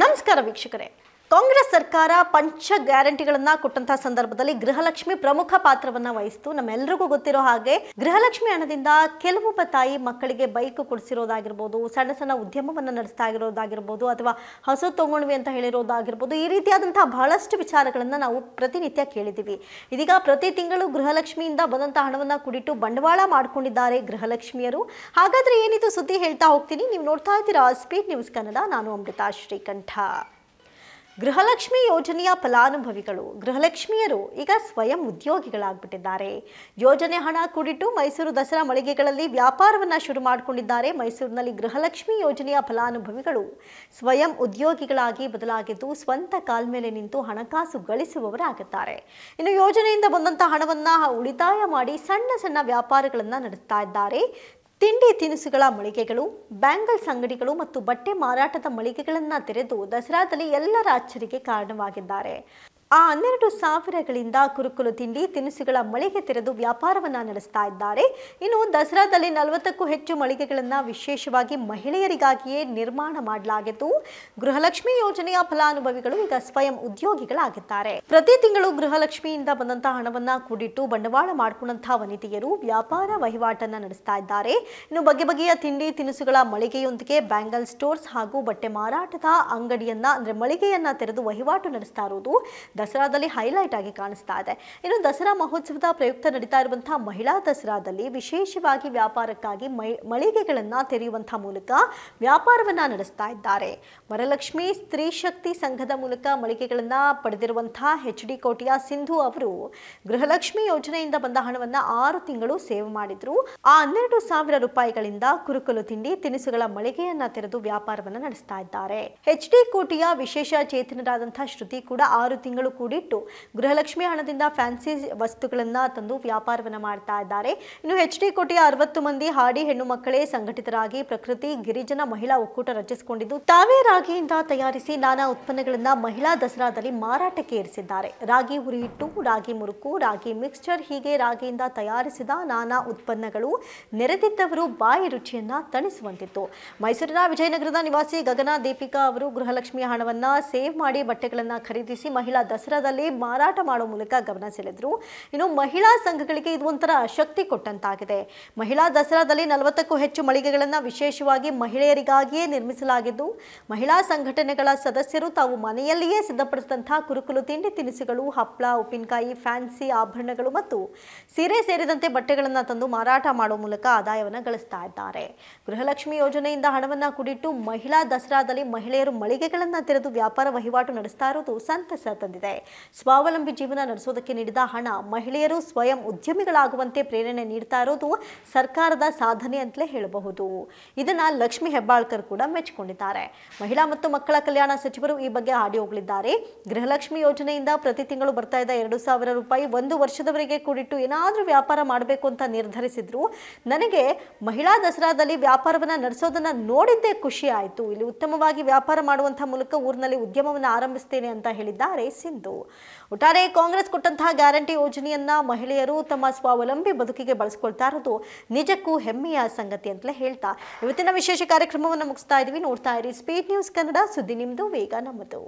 ನಮಸ್ಕಾರ ವೀಕ್ಷಕರೇ. ಕಾಂಗ್ರೆಸ್ ಸರ್ಕಾರ ಪಂಚ ಗ್ಯಾರಂಟಿಗಳನ್ನು ಕೊಟ್ಟಂತಹ ಸಂದರ್ಭದಲ್ಲಿ ಗೃಹಲಕ್ಷ್ಮಿ ಪ್ರಮುಖ ಪಾತ್ರವನ್ನು ವಹಿಸಿತು. ನಮ್ಮೆಲ್ಲರಿಗೂ ಗೊತ್ತಿರೋ ಹಾಗೆ ಗೃಹಲಕ್ಷ್ಮಿ ಹಣದಿಂದ ಕೆಲವೊಬ್ಬ ತಾಯಿ ಮಕ್ಕಳಿಗೆ ಬೈಕ್ ಕೊಡಿಸಿರೋದಾಗಿರ್ಬೋದು, ಸಣ್ಣ ಸಣ್ಣ ಉದ್ಯಮವನ್ನು ನಡೆಸ್ತಾ ಇರೋದಾಗಿರ್ಬೋದು, ಅಥವಾ ಹಸು ತಗೊಳ್ವಿ ಅಂತ ಹೇಳಿರೋದಾಗಿರ್ಬೋದು, ಈ ರೀತಿಯಾದಂತಹ ಬಹಳಷ್ಟು ವಿಚಾರಗಳನ್ನು ನಾವು ಪ್ರತಿನಿತ್ಯ ಕೇಳಿದ್ದೀವಿ. ಇದೀಗ ಪ್ರತಿ ತಿಂಗಳು ಗೃಹಲಕ್ಷ್ಮಿಯಿಂದ ಬಂದಂತಹ ಹಣವನ್ನು ಕೂಡಿಟ್ಟು ಬಂಡವಾಳ ಮಾಡಿಕೊಂಡಿದ್ದಾರೆ ಗೃಹಲಕ್ಷ್ಮಿಯರು. ಹಾಗಾದ್ರೆ ಏನಿದು ಸುದ್ದಿ ಹೇಳ್ತಾ ಹೋಗ್ತೀನಿ. ನೀವು ನೋಡ್ತಾ ಇದ್ದೀರಾ ಸ್ಪೀಡ್ ನ್ಯೂಸ್ ಕನ್ನಡ. ನಾನು ಅಮೃತಾ ಶ್ರೀಕಂಠ. ಗೃಹಲಕ್ಷ್ಮಿ ಯೋಜನೆಯ ಫಲಾನುಭವಿಗಳು ಗೃಹಲಕ್ಷ್ಮಿಯರು ಈಗ ಸ್ವಯಂ ಉದ್ಯೋಗಿಗಳಾಗ್ಬಿಟ್ಟಿದ್ದಾರೆ. ಯೋಜನೆ ಹಣ ಕೂಡಿಟ್ಟು ಮೈಸೂರು ದಸರಾ ಮಳಿಗೆಗಳಲ್ಲಿ ವ್ಯಾಪಾರವನ್ನು ಶುರು ಮಾಡಿಕೊಂಡಿದ್ದಾರೆ. ಮೈಸೂರಿನಲ್ಲಿ ಗೃಹಲಕ್ಷ್ಮಿ ಯೋಜನೆಯ ಫಲಾನುಭವಿಗಳು ಸ್ವಯಂ ಉದ್ಯೋಗಿಗಳಾಗಿ ಬದಲಾಗಿದ್ದು ಸ್ವಂತ ಕಾಲ ಮೇಲೆ ನಿಂತು ಹಣಕಾಸು ಗಳಿಸುವವರಾಗುತ್ತಾರೆ. ಇನ್ನು ಯೋಜನೆಯಿಂದ ಬಂದಂತಹ ಹಣವನ್ನು ಉಳಿತಾಯ ಮಾಡಿ ಸಣ್ಣ ಸಣ್ಣ ವ್ಯಾಪಾರಗಳನ್ನು ನಡೆಸ್ತಾ ಇದ್ದಾರೆ. ತಿಂಡಿ ತಿನಿಸುಗಳ ಮಳಿಗೆಗಳು, ಬ್ಯಾಂಗಲ್ಸ್ ಅಂಗಡಿಗಳು ಮತ್ತು ಬಟ್ಟೆ ಮಾರಾಟದ ಮಳಿಗೆಗಳನ್ನು ತೆರೆದು ದಸರಾದಲ್ಲಿ ಎಲ್ಲರ ಅಚ್ಚರಿಗೆ ಕಾರಣವಾಗಿದ್ದಾರೆ. ಆ 12,000ಗಳಿಂದ ಕುರುಕುಲು ತಿಂಡಿ ತಿನಿಸುಗಳ ಮಳಿಗೆ ತೆರೆದು ವ್ಯಾಪಾರವನ್ನು ನಡೆಸ್ತಾ ಇದ್ದಾರೆ. ಇನ್ನು ದಸರಾದಲ್ಲಿ 40ಕ್ಕೂ ಹೆಚ್ಚು ಮಳಿಗೆಗಳನ್ನು ವಿಶೇಷವಾಗಿ ಮಹಿಳೆಯರಿಗಾಗಿಯೇ ನಿರ್ಮಾಣ ಮಾಡಲಾಗಿದ್ದು ಗೃಹಲಕ್ಷ್ಮಿ ಯೋಜನೆಯ ಫಲಾನುಭವಿಗಳು ಈಗ ಸ್ವಯಂ ಉದ್ಯೋಗಿಗಳಾಗಿದ್ದಾರೆ. ಪ್ರತಿ ತಿಂಗಳು ಗೃಹಲಕ್ಷ್ಮಿಯಿಂದ ಬಂದಂತಹ ಹಣವನ್ನು ಕೂಡಿಟ್ಟು ಬಂಡವಾಳ ಮಾಡಿಕೊಂಡಂತಹ ವನಿತೆಯರು ವ್ಯಾಪಾರ ವಹಿವಾಟನ್ನು ನಡೆಸ್ತಾ ಇದ್ದಾರೆ. ಇನ್ನು ಬಗೆ ಬಗೆಯ ತಿಂಡಿ ತಿನಿಸುಗಳ ಮಳಿಗೆಯೊಂದಿಗೆ ಬ್ಯಾಂಗಲ್ ಸ್ಟೋರ್ಸ್ ಹಾಗೂ ಬಟ್ಟೆ ಮಾರಾಟದ ಅಂಗಡಿಯನ್ನ ಮಳಿಗೆಯನ್ನ ತೆರೆದು ವಹಿವಾಟು ನಡೆಸ್ತಾ ಇರೋದು ದಸರಾದಲ್ಲಿ ಹೈಲೈಟ್ ಆಗಿ ಕಾಣಿಸ್ತಾ ಇದೆ. ಇನ್ನು ದಸರಾ ಮಹೋತ್ಸವದ ಪ್ರಯುಕ್ತ ನಡೀತಾ ಇರುವಂತಹ ಮಹಿಳಾ ದಸರಾದಲ್ಲಿ ವಿಶೇಷವಾಗಿ ವ್ಯಾಪಾರಕ್ಕಾಗಿ ಮಳಿಗೆಗಳನ್ನ ತೆರೆಯುವಂತಹ ಮೂಲಕ ವ್ಯಾಪಾರವನ್ನ ನಡೆಸ್ತಾ ಇದ್ದಾರೆ. ವರಲಕ್ಷ್ಮಿ ಸ್ತ್ರೀ ಶಕ್ತಿ ಸಂಘದ ಮೂಲಕ ಮಳಿಗೆಗಳನ್ನ ಪಡೆದಿರುವಂತಹ HD ಕೋಟೆಯ ಸಿಂಧು ಅವರು ಗೃಹಲಕ್ಷ್ಮಿ ಯೋಜನೆಯಿಂದ ಬಂದ ಹಣವನ್ನ 6 ತಿಂಗಳು ಸೇವ್ ಮಾಡಿದ್ರು. ಆ 12,000 ರೂಪಾಯಿಗಳಿಂದ ಕುರುಕುಲು ತಿಂಡಿ ತಿನಿಸುಗಳ ಮಳಿಗೆಯನ್ನ ತೆರೆದು ವ್ಯಾಪಾರವನ್ನ ನಡೆಸ್ತಾ ಇದ್ದಾರೆ. HD ಕೋಟೆಯ ವಿಶೇಷ ಚೇತನರಾದಂತಹ ಶ್ರುತಿ ಕೂಡ 6 ತಿಂಗಳು ಕೂಡಿಟ್ಟು ಗೃಹಲಕ್ಷ್ಮಿ ಹಣದಿಂದ ಫ್ಯಾನ್ಸಿ ವಸ್ತುಗಳನ್ನ ತಂದು ವ್ಯಾಪಾರವನ್ನ ಮಾಡ್ತಾ ಇದ್ದಾರೆ. ಇನ್ನು HD ಕೋಟೆಯ 60 ಮಂದಿ ಹಾಡಿ ಹೆಣ್ಣು ಮಕ್ಕಳೇ ಸಂಘಟಿತರಾಗಿ ಪ್ರಕೃತಿ ಗಿರಿಜನ ಮಹಿಳಾ ಒಕ್ಕೂಟ ರಚಿಸಿಕೊಂಡಿದ್ದು ತಾವೇ ರಾಗಿಯಿಂದ ತಯಾರಿಸಿ ನಾನಾ ಉತ್ಪನ್ನಗಳನ್ನ ಮಹಿಳಾ ದಸರಾದಲ್ಲಿ ಮಾರಾಟಕ್ಕೆ ಇರಿಸಿದ್ದಾರೆ. ರಾಗಿ ಹುರಿ ಹಿಟ್ಟು, ರಾಗಿ ಮುರುಕು, ರಾಗಿ ಮಿಕ್ಸ್ಚರ್ ಹೀಗೆ ರಾಗಿಯಿಂದ ತಯಾರಿಸಿದ ನಾನಾ ಉತ್ಪನ್ನಗಳು ನೆರೆದಿದ್ದವರು ಬಾಯಿ ರುಚಿಯನ್ನ ತಣಿಸುವಂತಿತ್ತು. ಮೈಸೂರಿನ ವಿಜಯನಗರದ ನಿವಾಸಿ ಗಗನ ದೀಪಿಕಾ ಅವರು ಗೃಹಲಕ್ಷ್ಮಿಯ ಹಣವನ್ನ ಸೇವ್ ಮಾಡಿ ಬಟ್ಟೆಗಳನ್ನ ಖರೀದಿಸಿ ಮಹಿಳಾ ದಸರಾದಲ್ಲಿ ಮಾರಾಟ ಮಾಡೋ ಮೂಲಕ ಗಮನ ಸೆಳೆದ್ರು. ಇನ್ನು ಮಹಿಳಾ ಸಂಘಗಳಿಗೆ ಇದು ಒಂಥರ ಶಕ್ತಿ ಕೊಟ್ಟಂತಾಗಿದೆ. ಮಹಿಳಾ ದಸರಾದಲ್ಲಿ 40ಕ್ಕೂ ಹೆಚ್ಚು ಮಳಿಗೆಗಳನ್ನು ವಿಶೇಷವಾಗಿ ಮಹಿಳೆಯರಿಗಾಗಿಯೇ ನಿರ್ಮಿಸಲಾಗಿದ್ದು ಮಹಿಳಾ ಸಂಘಟನೆಗಳ ಸದಸ್ಯರು ತಾವು ಮನೆಯಲ್ಲಿಯೇ ಸಿದ್ಧಪಡಿಸಿದಂತಹ ಕುರುಕುಲು ತಿಂಡಿ ತಿನಿಸುಗಳು, ಹಪ್ಪಳ, ಉಪ್ಪಿನಕಾಯಿ, ಫ್ಯಾನ್ಸಿ ಆಭರಣಗಳು ಮತ್ತು ಸೀರೆ ಸೇರಿದಂತೆ ಬಟ್ಟೆಗಳನ್ನು ತಂದು ಮಾರಾಟ ಮಾಡೋ ಮೂಲಕ ಆದಾಯವನ್ನು ಗಳಿಸ್ತಾ ಇದ್ದಾರೆ. ಗೃಹಲಕ್ಷ್ಮಿ ಯೋಜನೆಯಿಂದ ಹಣವನ್ನು ಕೂಡಿಟ್ಟು ಮಹಿಳಾ ದಸರಾದಲ್ಲಿ ಮಹಿಳೆಯರು ಮಳಿಗೆಗಳನ್ನು ತೆರೆದು ವ್ಯಾಪಾರ ವಹಿವಾಟು ನಡೆಸ್ತಾ ಇರೋದು ಸಂತಸ ತಂದಿದೆ. ಸ್ವಾವಲಂಬಿ ಜೀವನ ನಡೆಸೋದಕ್ಕೆ ನೀಡಿದ ಹಣ ಮಹಿಳೆಯರು ಸ್ವಯಂ ಉದ್ಯಮಿಗಳಾಗುವಂತೆ ಪ್ರೇರಣೆ ನೀಡ್ತಾ ಇರೋದು ಸರ್ಕಾರದ ಸಾಧನೆ ಅಂತಲೇ ಹೇಳಬಹುದು. ಇದನ್ನ ಲಕ್ಷ್ಮಿ ಹೆಬ್ಬಾಳ್ಕರ್ ಕೂಡ ಮೆಚ್ಚಿಕೊಂಡಿದ್ದಾರೆ. ಮಹಿಳಾ ಮತ್ತು ಮಕ್ಕಳ ಕಲ್ಯಾಣ ಸಚಿವರು ಈ ಬಗ್ಗೆ ಆಡಿಯೋ ಹೋಗಲಿದ್ದಾರೆ. ಗೃಹಲಕ್ಷ್ಮಿ ಯೋಜನೆಯಿಂದ ಪ್ರತಿ ತಿಂಗಳು ಬರ್ತಾ ಇದ್ದ 2,000 ರೂಪಾಯಿ 1 ವರ್ಷದವರೆಗೆ ಕೂಡಿಟ್ಟು ಏನಾದರೂ ವ್ಯಾಪಾರ ಮಾಡಬೇಕು ಅಂತ ನಿರ್ಧರಿಸಿದ್ರು. ನನಗೆ ಮಹಿಳಾ ದಸರಾದಲ್ಲಿ ವ್ಯಾಪಾರವನ್ನ ನಡೆಸೋದನ್ನ ನೋಡಿದ್ದೇ ಖುಷಿ ಆಯಿತು. ಇಲ್ಲಿ ಉತ್ತಮವಾಗಿ ವ್ಯಾಪಾರ ಮಾಡುವಂತಹ ಮೂಲಕ ಊರಿನಲ್ಲಿ ಉದ್ಯಮವನ್ನು ಆರಂಭಿಸ್ತೇನೆ ಅಂತ ಹೇಳಿದ್ದಾರೆ ಸಿಂಧು. ಒಟ್ಟಾರೆ ಕಾಂಗ್ರೆಸ್ ಕೊಟ್ಟಂತಹ ಗ್ಯಾರಂಟಿ ಯೋಜನೆಯನ್ನ ಮಹಿಳೆಯರು ತಮ್ಮ ಸ್ವಾವಲಂಬಿ ಬದುಕಿಗೆ ಬಳಸಿಕೊಳ್ತಾ ಇರೋದು ನಿಜಕ್ಕೂ ಹೆಮ್ಮೆಯ ಸಂಗತಿ ಅಂತಲೇ ಹೇಳ್ತಾ ಇವತ್ತಿನ ವಿಶೇಷ ಕಾರ್ಯಕ್ರಮವನ್ನು ಮುಗಿಸ್ತಾ ಇದೀವಿ. ನೋಡ್ತಾ ಇರಿ ಸ್ಪೀಡ್ ನ್ಯೂಸ್ ಕನ್ನಡ. ಸುದ್ದಿ ನಿಮ್ದು, ವೇಗ ನಮ್ಮದು.